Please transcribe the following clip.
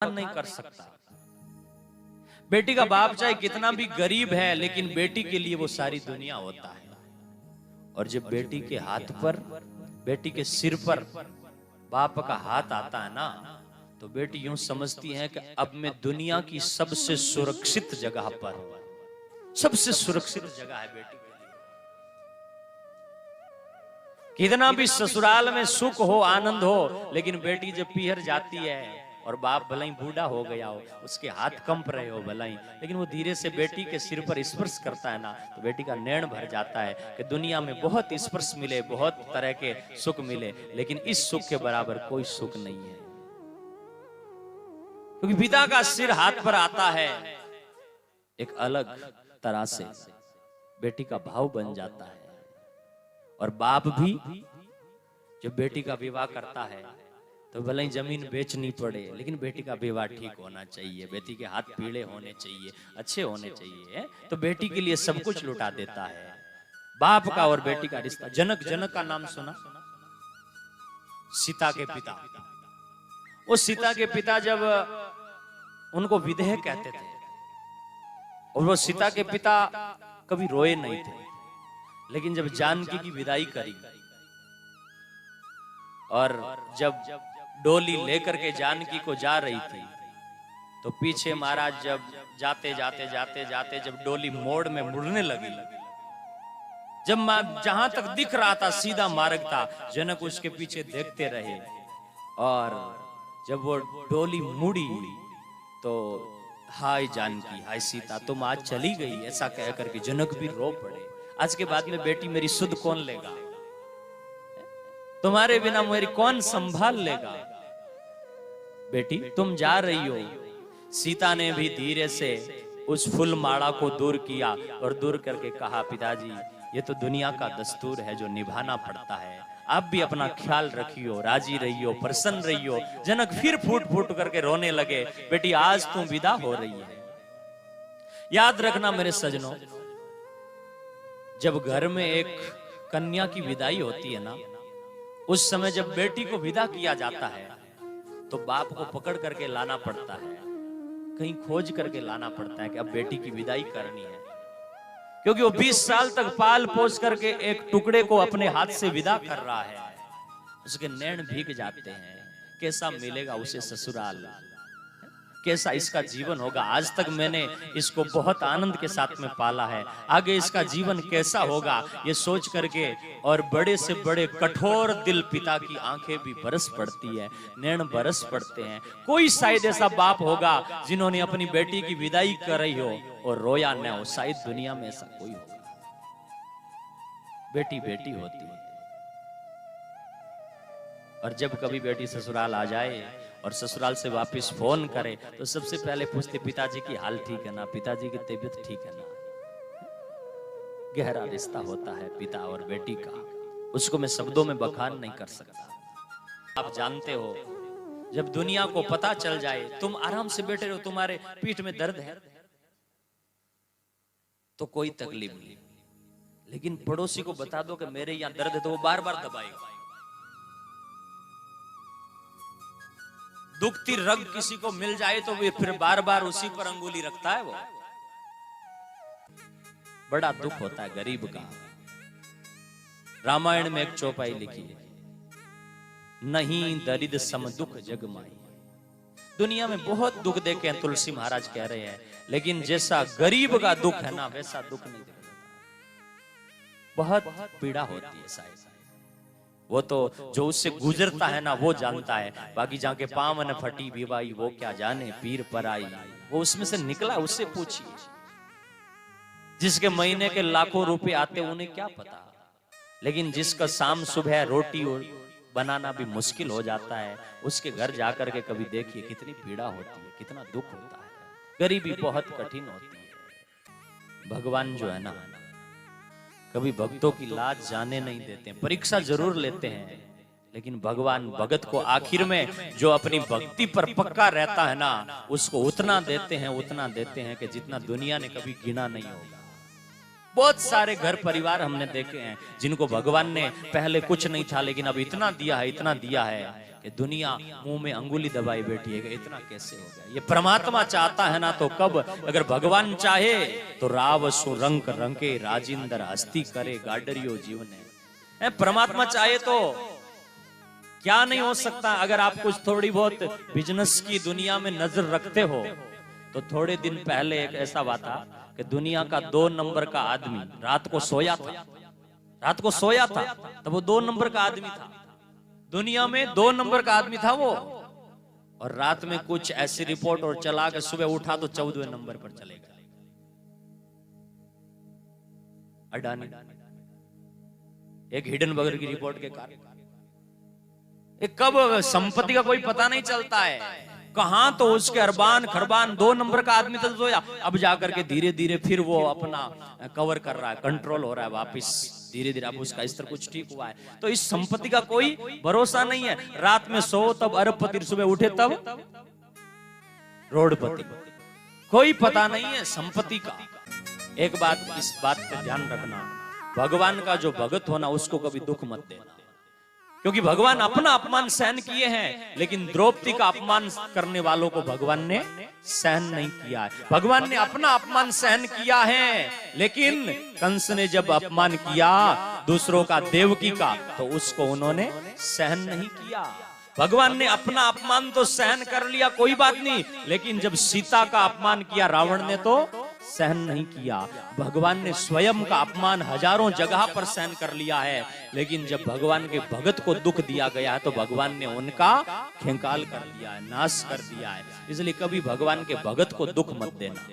नहीं कर सकता। बेटी का बाप चाहे कितना भी गरीब है, लेकिन बेटी के लिए वो सारी दुनिया होता है। और जब बेटी के हाथ पर, बेटी के सिर पर बाप का हाथ आता है ना, तो बेटी यूं समझती है कि अब मैं दुनिया की सबसे सुरक्षित जगह पर, सबसे सुरक्षित जगह है बेटी के लिए। कितना भी ससुराल में सुख हो, आनंद हो, लेकिन बेटी जब पीहर जाती है और बाप भले ही बूढ़ा हो गया हो, उसके हाथ कंप रहे हो भले ही, लेकिन वो धीरे से बेटी के सिर पर स्पर्श करता है ना, तो बेटी का नैन भर जाता है कि दुनिया में बहुत स्पर्श मिले, बहुत तरह के सुख मिले, लेकिन इस सुख के बराबर कोई सुख नहीं है। क्योंकि पिता का सिर हाथ पर आता है, एक अलग तरह से बेटी का भाव बन जाता है। और बाप भी जब बेटी का विवाह करता है तो भले ही जमीन बेचनी पड़े, लेकिन बेटी का विवाह ठीक होना चाहिए, बेटी के हाथ पीले होने चाहिए, अच्छे होने चाहिए, तो बेटी के लिए सब कुछ लुटा देता है। बाप का और बेटी का रिश्ता। जनक, जनक का नाम सुना? सीता के पिता। वो सीता के पिता जब उनको विदेह कहते थे, और वो सीता के पिता कभी रोए नहीं थे, लेकिन जब जानकी की विदाई करी और जब डोली लेकर के जानकी को जा रही थी, तो पीछे महाराज जब जाते जाते जाते जाते जब डोली मोड़ में मुड़ने लगी, जब जहां तक दिख रहा था सीधा मार्ग था, जनक उसके पीछे देखते रहे। और जब वो डोली मुड़ी तो हाय जानकी, हाय सीता, तुम आज चली गई, ऐसा कह करके जनक भी रो पड़े। आज के बाद में बेटी मेरी सुध कौन लेगा, तुम्हारे बिना मेरी कौन संभाल लेगा। बेटी तुम जा रही हो। सीता ने भी धीरे से उस फूल माला को दूर किया और दूर करके कहा, पिताजी ये तो दुनिया का दस्तूर है जो निभाना पड़ता है, आप भी अपना ख्याल रखियो, राजी रहियो, प्रसन्न रहियो। जनक फिर फूट फूट करके रोने लगे। बेटी आज तुम विदा हो रही है। याद रखना मेरे सजनों, जब घर में एक कन्या की विदाई होती है ना, उस समय जब बेटी को विदा किया जाता है तो बाप को पकड़ करके लाना पड़ता है, कहीं खोज करके लाना पड़ता है कि अब बेटी की विदाई करनी है। क्योंकि वो 20 साल तक पाल पोस करके एक टुकड़े को अपने हाथ से विदा कर रहा है, उसके नैन भीग जाते हैं। कैसा मिलेगा उसे ससुराल, कैसा इसका जीवन होगा। आज तक मैंने इसको बहुत आनंद के साथ में पाला है, आगे इसका जीवन कैसा होगा ये सोच करके, और बड़े से बड़े कठोर दिल पिता की आंखें भी बरस पड़ती है, नैन बरस पड़ते हैं। कोई शायद ऐसा बाप होगा जिन्होंने अपनी बेटी की विदाई कर रही हो और रोया न हो, शायद दुनिया में ऐसा कोई होगा। बेटी बेटी होती है। और जब कभी बेटी ससुराल आ जाए और ससुराल से वापस फोन करे तो सबसे पहले पूछते, पिताजी की हाल ठीक है ना, पिताजी की तबीयत ठीक है ना। गहरा रिश्ता होता है पिता और बेटी का, उसको मैं शब्दों में बखान नहीं कर सकता। आप जानते हो, जब दुनिया को पता चल जाए तुम आराम से बैठे रहो, तुम्हारे पीठ में दर्द है तो कोई तकलीफ नहीं, लेकिन पड़ोसी को बता दो कि मेरे यहां दर्द है तो वो बार बार दबाएगा। दुखती रग किसी को मिल जाए तो वे फिर बार बार उसी पर अंगुली रखता है। वो बड़ा दुख होता है गरीब का। रामायण में एक चौपाई लिखी है, नहीं दरिद सम दुख जग माई। दुनिया में बहुत दुख देखे हैं, तुलसी महाराज कह रहे हैं, लेकिन जैसा गरीब का दुख है ना, वैसा दुख नहीं देखा। बहुत पीड़ा होती है शायद, वो तो जो उससे गुजरता है ना वो जानता है। बाकी जाके पावन फटी विवाई, वो क्या जाने पीर पर आई। वो उसमें से निकला, उससे पूछिए। जिसके महीने के लाखों रुपए आते उन्हें क्या पता, लेकिन जिसका शाम सुबह रोटी बनाना भी मुश्किल हो जाता है, उसके घर जाकर के कभी देखिए कितनी पीड़ा होती है, कितना दुख होता है। गरीबी बहुत कठिन होती है। भगवान जो है ना, कभी भक्तों की लाज जाने नहीं देते हैं। परीक्षा जरूर लेते हैं, लेकिन भगवान भगत को आखिर में जो अपनी भक्ति पर पक्का रहता है ना, उसको उतना देते हैं कि जितना दुनिया ने कभी गिना नहीं होगा। बहुत सारे घर परिवार हमने देखे हैं जिनको भगवान ने पहले कुछ नहीं था लेकिन अब इतना दिया है, इतना दिया है कि दुनिया मुंह में अंगुली दबाई बैठी है, इतना कैसे हो गया। ये परमात्मा चाहता है ना तो कब, अगर भगवान चाहे तो राव सु रंक रंके राजिंदर हस्ती करे गाडरियो जीवन। परमात्मा चाहे तो क्या नहीं हो सकता। अगर आप कुछ थोड़ी बहुत बिजनेस की दुनिया में नजर रखते हो तो थोड़े दिन पहले एक ऐसा बात था कि दुनिया का 2 नंबर का आदमी रात को सोया था, तब वो 2 नंबर का आदमी था। दुनिया में 2 नंबर का आदमी था वो, और रात में कुछ ऐसी रिपोर्ट और चला के सुबह उठा तो 14वें नंबर पर चलेगा। अडानी एक हिडनबर्गर की रिपोर्ट के कारण कब संपत्ति का कोई पता नहीं चलता है, कहां तो उसके अरबान खरबान 2 नंबर का आदमी तो सोया, अब जाकर के धीरे धीरे फिर वो अपना कवर कर रहा है, कंट्रोल हो रहा है वापस धीरे धीरे, अब उसका स्तर कुछ ठीक हुआ है। तो इस संपत्ति का कोई भरोसा नहीं है। रात में सो तब अरबपति, सुबह उठे तब रोडपति, कोई पता नहीं है संपत्ति का। एक बात, इस बात पे ध्यान रखना, भगवान का जो भगत होना उसको कभी दुख मत देना, क्योंकि भगवान अपना अपमान सहन किए हैं, लेकिन द्रौपदी का अपमान करने वालों को भगवान ने सहन नहीं किया है। भगवान ने अपना अपमान सहन किया है, लेकिन कंस ने जब अपमान किया दूसरों का, देवकी का, तो उसको उन्होंने सहन नहीं किया। भगवान ने अपना अपमान तो सहन कर लिया, कोई बात नहीं, लेकिन जब सीता का अपमान किया रावण ने तो सहन नहीं किया। भगवान ने स्वयं का अपमान हजारों जगह पर सहन कर लिया है, लेकिन जब भगवान के भगत को दुख दिया गया है तो भगवान ने उनका खेंकाल कर दिया है, नाश कर दिया है। इसलिए कभी भगवान के भगत को दुख मत देना।